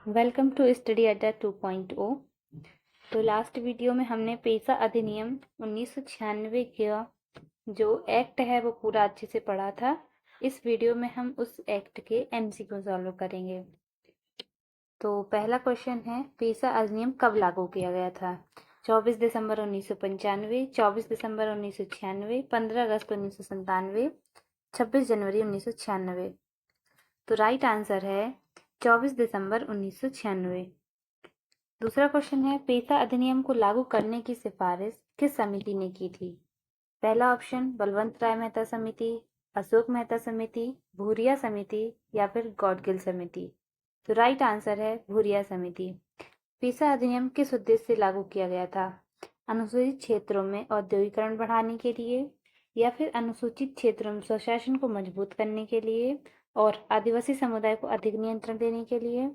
Welcome to study अड्डा 2.0। तो last video में हमने पेशा अधिनियम 1996 का जो एक्ट है वो पूरा अच्छे से पढ़ा था। इस वीडियो में हम उस एक्ट के एमसीक्यू सॉल्व करेंगे। तो पहला क्वेश्चन है, पेशा अधिनियम कब लागू किया गया था? 24 दिसंबर 1995, 24 दिसंबर 1996, 15 अगस्त 1997, 26 जनवरी 1996। तो राइट आंसर है 24 दिसंबर 1996। दूसरा क्वेश्चन है, पेशा अधिनियम को लागू करने की सिफारिश किस समिति ने की थी? पहला ऑप्शन बलवंत राय मेहता समिति, अशोक मेहता समिति, भूरिया समिति या फिर गॉडगिल समिति। तो राइट आंसर है भूरिया समिति। पेशा अधिनियम किस उद्देश्य से लागू किया गया था? अनुसूचित क्षेत्रों में औद्योगिकरण बढ़ाने के लिए, या फिर अनुसूचित क्षेत्रों में स्वशासन को मजबूत करने के लिए, और आदिवासी समुदाय को अधिक नियंत्रण देने के लिए।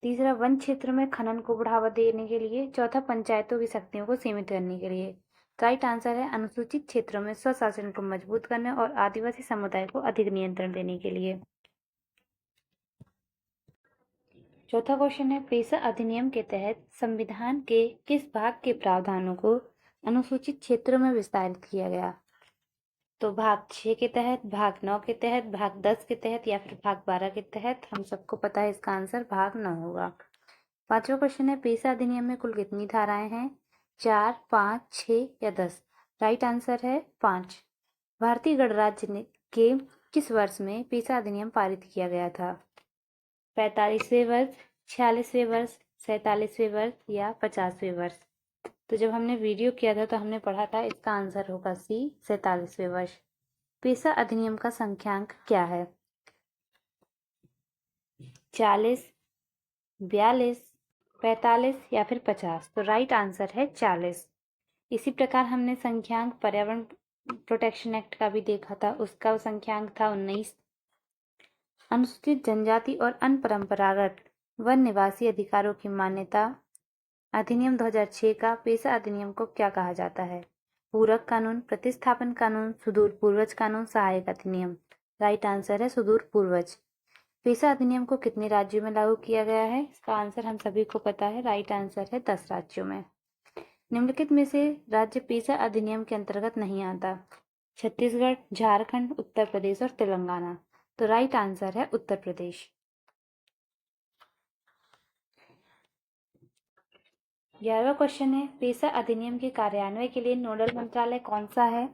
तीसरा, वन क्षेत्र में खनन को बढ़ावा देने के लिए। चौथा, पंचायतों की शक्तियों को सीमित करने के लिए। राइट आंसर है अनुसूचित क्षेत्रों में स्वशासन को मजबूत करने और आदिवासी समुदाय को अधिक नियंत्रण देने के लिए। चौथा क्वेश्चन है, पेशा अधिनियम के तहत संविधान के किस भाग के प्रावधानों को अनुसूचित क्षेत्रों में विस्तारित किया गया? तो भाग 6 के तहत, भाग 9 के तहत, भाग 10 के तहत या फिर भाग 12 के तहत। हम सबको पता है इसका आंसर भाग 9 होगा। पांचवा क्वेश्चन है, पेशा अधिनियम में कुल कितनी धाराएं हैं? 4, 5, 6 या 10? राइट आंसर है 5। भारतीय गणराज्य के किस वर्ष में पेशा अधिनियम पारित किया गया था? 45वें वर्ष, 46वें वर्ष, 47वें वर्ष या 50वें वर्ष? तो जब हमने वीडियो किया था तो हमने पढ़ा था इसका आंसर होगा सी, 47वें वर्ष। पेशा अधिनियम का संख्यांक क्या है? 40, 42, 45 या फिर 50? तो राइट आंसर है 40। इसी प्रकार हमने संख्यांक पर्यावरण प्रोटेक्शन एक्ट का भी देखा था, उसका संख्यांक था 19। अनुसूचित जनजाति और अनपरंपरागत वन निवासी अधिकारों की मान्यता अधिनियम 2006 का पेशा अधिनियम को क्या कहा जाता है? पूरक कानून, प्रतिस्थापन कानून, सुदूर पूर्वज कानून, सहायक अधिनियम? राइट आंसर है सुदूर पूर्वज। पेशा अधिनियम को कितने राज्यों में लागू किया गया है? इसका आंसर हम सभी को पता है, राइट आंसर है 10 राज्यों में। निम्नलिखित में से राज्य पेशा अधिनियम के अंतर्गत नहीं आता? छत्तीसगढ़, झारखंड, उत्तर प्रदेश और तेलंगाना। तो राइट आंसर है उत्तर प्रदेश। 11वां क्वेश्चन है, पेशा अधिनियम के कार्यान्वयन के लिए नोडल मंत्रालय कौन सा है?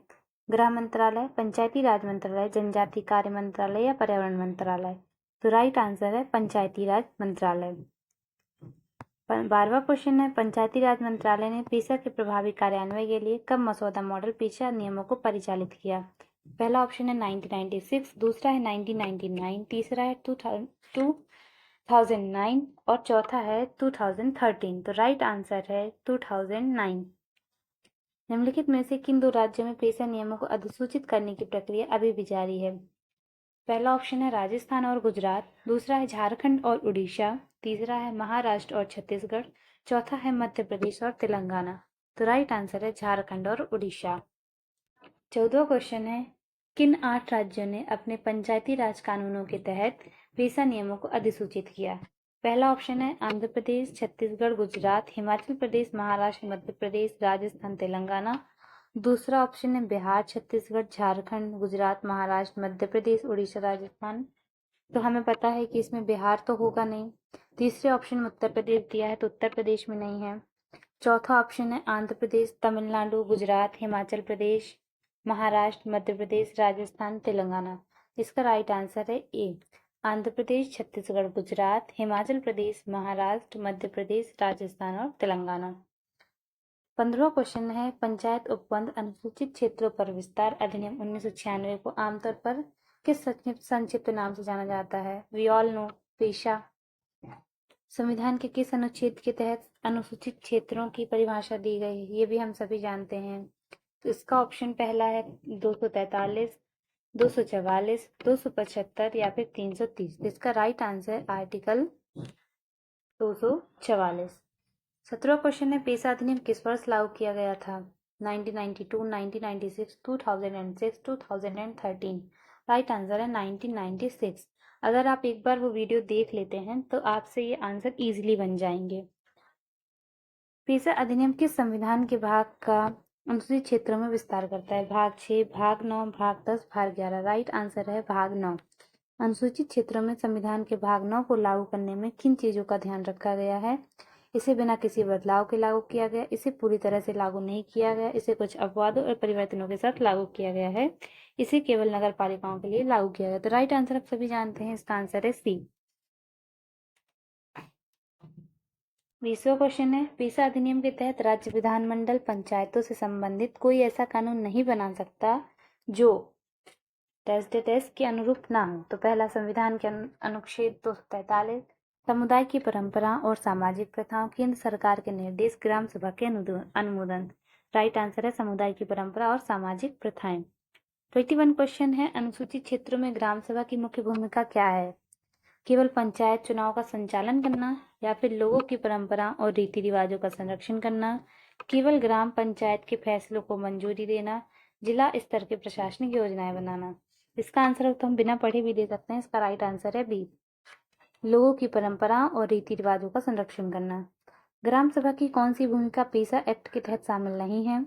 गृह मंत्रालय, पंचायती राज मंत्रालय, जनजाति कार्य मंत्रालय या पर्यावरण मंत्रालय? तो राइट आंसर है पंचायती राज मंत्रालय। 12वां क्वेश्चन है, पंचायती राज मंत्रालय ने पेशा के प्रभावी कार्यान्वयन के लिए कब मसौदा मॉडल पेशा नियमों को परिचालित किया? पहला ऑप्शन है 1996, दूसरा है 1999, तीसरा है 2009 और चौथा है 2013। तो राइट आंसर है 2009। निम्नलिखित में से किन दो राज्यों में पेशा नियमों को अधिसूचित करने की प्रक्रिया अभी भी जारी है? पहला ऑप्शन है राजस्थान और गुजरात, दूसरा है झारखंड और उड़ीसा, तीसरा है महाराष्ट्र और छत्तीसगढ़, चौथा है मध्य प्रदेश और तेलंगाना। तो राइट आंसर है झारखंड और उड़ीसा। 14वां क्वेश्चन है, किन 8 राज्यों ने अपने पंचायती राज कानूनों के तहत पेशा नियमों को अधिसूचित किया? पहला ऑप्शन है आंध्र प्रदेश, छत्तीसगढ़, गुजरात, हिमाचल प्रदेश, महाराष्ट्र, मध्य प्रदेश, राजस्थान, तेलंगाना। दूसरा ऑप्शन है बिहार, छत्तीसगढ़, झारखंड, गुजरात, महाराष्ट्र, मध्य प्रदेश, उड़ीसा, राजस्थान। तो हमें पता है कि इसमें बिहार तो होगा नहीं। तीसरे ऑप्शन में उत्तर प्रदेश दिया है तो उत्तर प्रदेश में नहीं है। चौथा ऑप्शन है आंध्र प्रदेश, तमिलनाडु, गुजरात, हिमाचल प्रदेश, महाराष्ट्र, मध्य प्रदेश, राजस्थान, तेलंगाना। इसका राइट आंसर है ए, आंध्र प्रदेश, छत्तीसगढ़, गुजरात, हिमाचल प्रदेश, महाराष्ट्र, मध्य प्रदेश, राजस्थान और तेलंगाना। 15वां क्वेश्चन है, पंचायत उपबंध अनुसूचित क्षेत्रों पर विस्तार अधिनियम 1996 को आमतौर पर किस संक्षिप्त नाम से जाना जाता है? वी ऑल नो, पेशा। संविधान के किस अनुच्छेद के तहत अनुसूचित क्षेत्रों की परिभाषा दी गई है? ये भी हम सभी जानते हैं। तो इसका ऑप्शन पहला है 243, 244, 275 या फिर 330। इसका राइट आंसर आर्टिकल 244। 17वां क्वेश्चन है, पेशा अधिनियम किस वर्ष लागू किया गया था? 1992, 1996, 2006, 2013। राइट आंसर है 1996। अगर आप एक बार वो वीडियो देख लेते हैं तो आपसे ये आंसर इजीली बन जाएंगे। पेशा अधिनियम किस संविधान के भाग का अनुसूचित क्षेत्रों में विस्तार करता है? भाग 6, भाग 9, भाग 10, भाग 11। राइट आंसर है भाग 9। अनुसूचित क्षेत्रों में संविधान के भाग 9 को लागू करने में किन चीजों का ध्यान रखा गया है? इसे बिना किसी बदलाव के लागू किया गया, इसे पूरी तरह से लागू नहीं किया गया, इसे कुछ अपवादों और परिवर्तनों के साथ लागू किया गया है, इसे केवल नगर पालिकाओं के लिए लागू किया गया। तो राइट आंसर आप सभी जानते हैं, इसका आंसर है सी। 20वां क्वेश्चन है, पेशा अधिनियम के तहत राज्य विधानमंडल पंचायतों से संबंधित कोई ऐसा कानून नहीं बना सकता जो टेस्ट के अनुरूप ना हो। तो पहला, संविधान के अनुच्छेद 243, समुदाय की परंपरा और सामाजिक प्रथाओं, केंद्र सरकार के निर्देश, ग्राम सभा के अनुमोदन। राइट आंसर है समुदाय की परंपरा और सामाजिक प्रथाएं। 21 क्वेश्चन है, अनुसूचित क्षेत्रों में ग्राम सभा की मुख्य भूमिका क्या है? केवल पंचायत चुनाव का संचालन करना, या फिर लोगों की परंपरा और रीति रिवाजों का संरक्षण करना, केवल ग्राम पंचायत के फैसलों को मंजूरी देना, जिला स्तर के प्रशासनिक योजनाएं बनाना। इसका आंसर तो हम बिना पढ़े भी दे सकते हैं। इसका राइट आंसर है बी, लोगों की परंपरा और रीति रिवाजों का संरक्षण करना। ग्राम सभा की कौन सी भूमिका पेशा एक्ट के तहत शामिल नहीं है?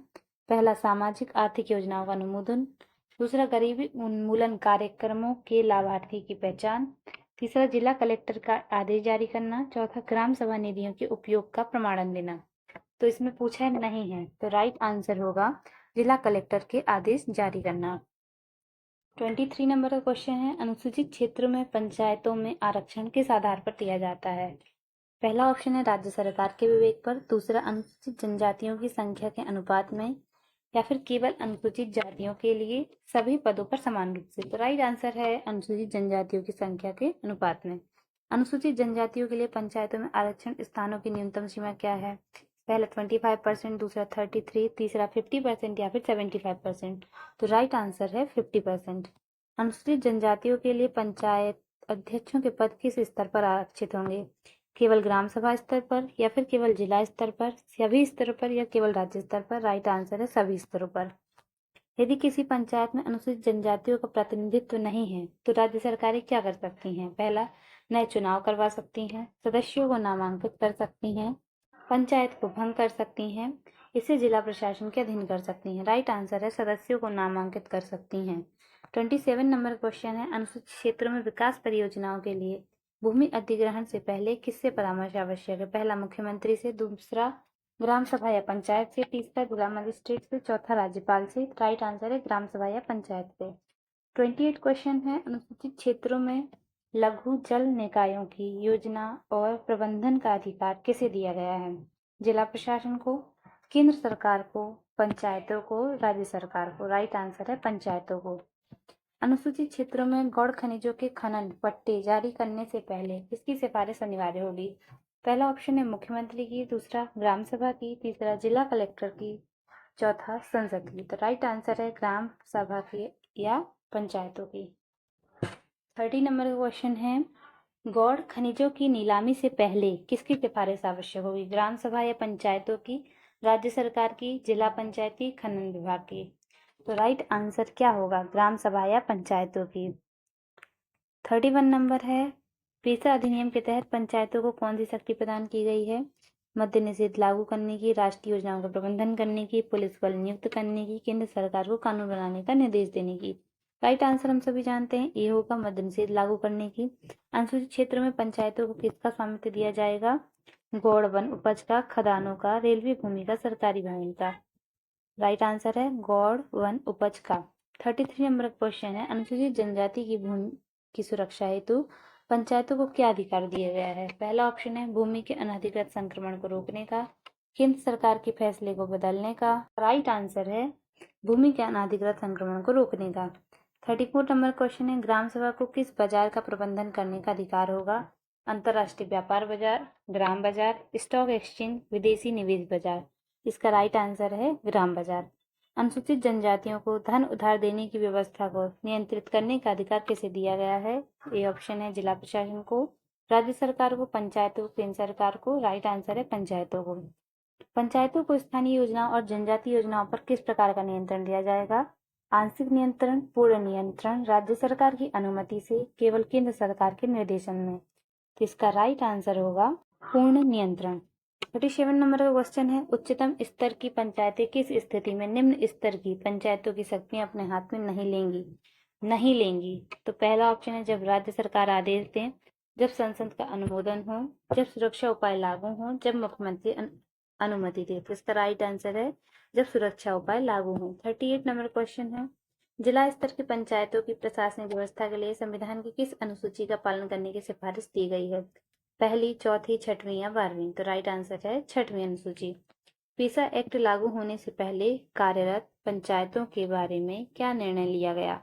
पहला, सामाजिक आर्थिक योजनाओं का अनुमोदन। दूसरा, गरीबी उन्मूलन कार्यक्रमों के लाभार्थी की पहचान। तीसरा, जिला कलेक्टर का आदेश जारी करना। चौथा, ग्राम सभा निधियों के उपयोग का प्रमाणन देना। तो इसमें पूछा है नहीं है, तो राइट आंसर होगा जिला कलेक्टर के आदेश जारी करना। 23 नंबर का क्वेश्चन है, अनुसूचित क्षेत्रों में पंचायतों में आरक्षण किस आधार पर दिया जाता है? पहला ऑप्शन है राज्य सरकार के विवेक पर। दूसरा, अनुसूचित जनजातियों की संख्या के अनुपात में, या फिर केवल अनुसूचित जातियों के लिए सभी पदों पर समान रूप से। तो राइट आंसर है अनुसूचित जनजातियों की संख्या के अनुपात में। अनुसूचित जनजातियों के लिए पंचायतों में आरक्षण स्थानों की न्यूनतम सीमा क्या है? पहला 25%, दूसरा 33%, तीसरा 50% या फिर 75%। तो राइट आंसर है 50%। अनुसूचित जनजातियों के लिए पंचायत अध्यक्षों के पद किस स्तर पर आरक्षित होंगे? केवल ग्राम सभा स्तर पर, या फिर केवल जिला स्तर पर, सभी स्तरों पर, या केवल राज्य स्तर पर? राइट आंसर है सभी स्तरों पर। यदि किसी पंचायत में अनुसूचित जनजातियों का प्रतिनिधित्व नहीं है तो राज्य सरकारें क्या कर सकती हैं? पहला, नए चुनाव करवा सकती हैं, सदस्यों को नामांकित कर सकती हैं, पंचायत को भंग कर सकती हैं, इसे जिला प्रशासन के अधीन कर सकती हैं। राइट आंसर है सदस्यों को नामांकित कर सकती हैं। 27 नंबर क्वेश्चन है, अनुसूचित क्षेत्रों में विकास परियोजनाओं के लिए भूमि अधिग्रहण से पहले किससे परामर्श आवश्यक है? पहला, मुख्यमंत्री से। दूसरा, ग्राम सभा या पंचायत से। तीसरा, जिला मजिस्ट्रेट से। चौथा, राज्यपाल से। राइट आंसर है ग्राम सभा या पंचायत से। 28 क्वेश्चन है, अनुसूचित क्षेत्रों में लघु जल निकायों की योजना और प्रबंधन का अधिकार किसे दिया गया है? जिला प्रशासन को, केंद्र सरकार को, पंचायतों को, राज्य सरकार को। राइट आंसर है पंचायतों को। अनुसूचित क्षेत्रों में गौण खनिजों के खनन पट्टे जारी करने से पहले किसकी सिफारिश अनिवार्य होगी? पहला ऑप्शन है मुख्यमंत्री की। दूसरा, ग्राम सभा की। तीसरा, जिला कलेक्टर की। चौथा, संसद की। तो राइट आंसर है ग्राम सभा की या पंचायतों की। 30 नंबर का क्वेश्चन है, गौण खनिजों की नीलामी से पहले किसकी सिफारिश आवश्यक होगी? ग्राम सभा या पंचायतों की, राज्य सरकार की, जिला पंचायती, खनन विभाग की। तो राइट आंसर क्या होगा? ग्राम सभा या पंचायतों की। 31 नंबर है, पेशा अधिनियम के तहत पंचायतों को कौन सी शक्ति प्रदान की गई है? मद्य निषेध लागू करने की, राष्ट्रीय योजनाओं का प्रबंधन करने की, पुलिस बल नियुक्त करने की, केंद्र सरकार को कानून बनाने का निर्देश देने की। राइट आंसर हम सभी जानते हैं, ये होगा मद्य निषेध लागू करने की। अनुसूचित क्षेत्र में पंचायतों को किसका स्वामित्व दिया जाएगा? गौड़ वन उपज का, खदानों का, रेलवे भूमि का, सरकारी भूमि का। राइट आंसर है गौड़ वन उपज का। 33 नंबर क्वेश्चन है, अनुसूचित जनजाति की भूमि की सुरक्षा हेतु पंचायतों को क्या अधिकार दिया गया है? पहला ऑप्शन है भूमि के अनधिकृत संक्रमण को रोकने का, केंद्र सरकार के फैसले को बदलने का। राइट आंसर है भूमि के अनधिकृत संक्रमण को रोकने का। 34 नंबर क्वेश्चन है, ग्राम सभा को किस बाजार का प्रबंधन करने का अधिकार होगा? अंतरराष्ट्रीय व्यापार बाजार, ग्राम बाजार, स्टॉक एक्सचेंज, विदेशी निवेश बाजार। इसका राइट आंसर है ग्राम बाजार। अनुसूचित जनजातियों को धन उधार देने की व्यवस्था को नियंत्रित करने का अधिकार किसे दिया गया है? ए ऑप्शन है जिला प्रशासन को, राज्य सरकार को, पंचायतों को, केंद्र सरकार को। राइट आंसर है पंचायतों को। पंचायतों को स्थानीय योजनाओं और जनजाति योजनाओं पर किस प्रकार का नियंत्रण दिया जाएगा? आंशिक नियंत्रण, पूर्ण नियंत्रण, राज्य सरकार की अनुमति से, केवल केंद्र सरकार के निर्देशन में। तो इसका राइट आंसर होगा पूर्ण नियंत्रण। 37 नंबर का क्वेश्चन है, उच्चतम स्तर की पंचायतें किस स्थिति में निम्न स्तर की पंचायतों की शक्तियां अपने हाथ में नहीं लेंगी? नहीं लेंगी। तो पहला ऑप्शन है जब राज्य सरकार आदेश दें, जब संसद का अनुमोदन हो, जब सुरक्षा उपाय लागू हो, जब मुख्यमंत्री अनुमति दे। तो इसका राइट आंसर है जब सुरक्षा उपाय लागू हो। 38 नंबर क्वेश्चन है, जिला स्तर की पंचायतों की प्रशासनिक व्यवस्था के लिए संविधान की किस अनुसूची का पालन करने की सिफारिश दी गई है? पहली, चौथी, छठवीं या 12वीं? तो राइट आंसर है छठवीं अनुसूची। पीसा एक्ट लागू होने से पहले कार्यरत पंचायतों के बारे में क्या निर्णय लिया गया?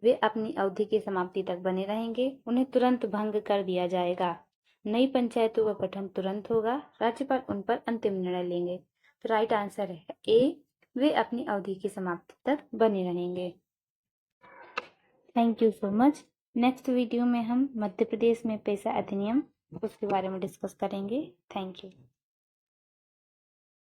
वे अपनी अवधि की समाप्ति तक बने रहेंगे, उन्हें तुरंत भंग कर दिया जाएगा, नई पंचायतों का गठन तुरंत होगा, राज्यपाल उन पर अंतिम निर्णय लेंगे। तो राइट आंसर है ए, वे अपनी अवधि की समाप्ति तक बने रहेंगे। Thank you so much. Next video में हम मध्य प्रदेश में पेशा अधिनियम उसके बारे में डिस्कस करेंगे। Thank you.